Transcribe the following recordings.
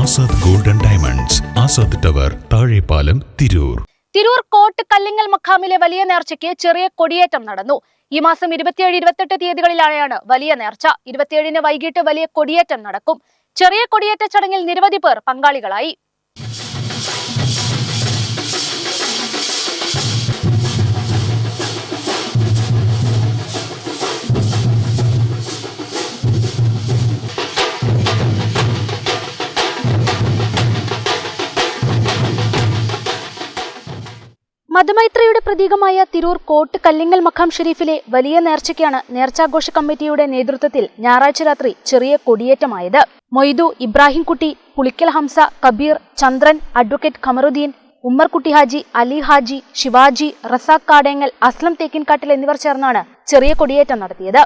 Azad golden diamonds, Azad tower, Thazhepalam, Tirur. Tirur Kottu Kallingal മഖാമിലെ വലിയ നേർച്ചയ്ക്ക് ചെറിയ കൊടിയേറ്റം നടന്നു. ഈ മാസം 27-28 തീയതികളിലാണ് വലിയ നേർച്ച. 27-ന് വൈകിട്ട് വലിയ കൊടിയേറ്റം നടക്കും. ചെറിയ കൊടിയേറ്റ ചടങ്ങിൽ നിരവധി പേർ പങ്കാളികളായി. മതമൈത്രിയുടെ പ്രതീകമായ തിരൂർ കോട്ട് കല്ലിങ്ങൽ മഖാം ഷെരീഫിലെ വലിയ നേർച്ചയ്ക്കാണ് നേർച്ചാഘോഷ കമ്മിറ്റിയുടെ നേതൃത്വത്തിൽ ഞായറാഴ്ച രാത്രി ചെറിയ കൊടിയേറ്റമായത്. മൊയ്തു, ഇബ്രാഹിംകുട്ടി, പുളിക്കൽ ഹംസ, കബീർ, ചന്ദ്രൻ, അഡ്വക്കേറ്റ് ഖമറുദ്ദീൻ, ഉമ്മർകുട്ടി ഹാജി, അലി ഹാജി, ശിവാജി, റസാഖ് കാടേങ്ങൽ, അസ്ലം തേക്കിൻകാട്ടിൽ എന്നിവർ ചേർന്നാണ് ചെറിയ കൊടിയേറ്റം നടത്തിയത്.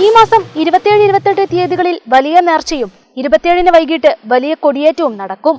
ഈ മാസം 27-28 തീയതികളിൽ വലിയ നേർച്ചയും 27-ന് വൈകിട്ട് വലിയ കൊടിയേറ്റവും നടക്കും.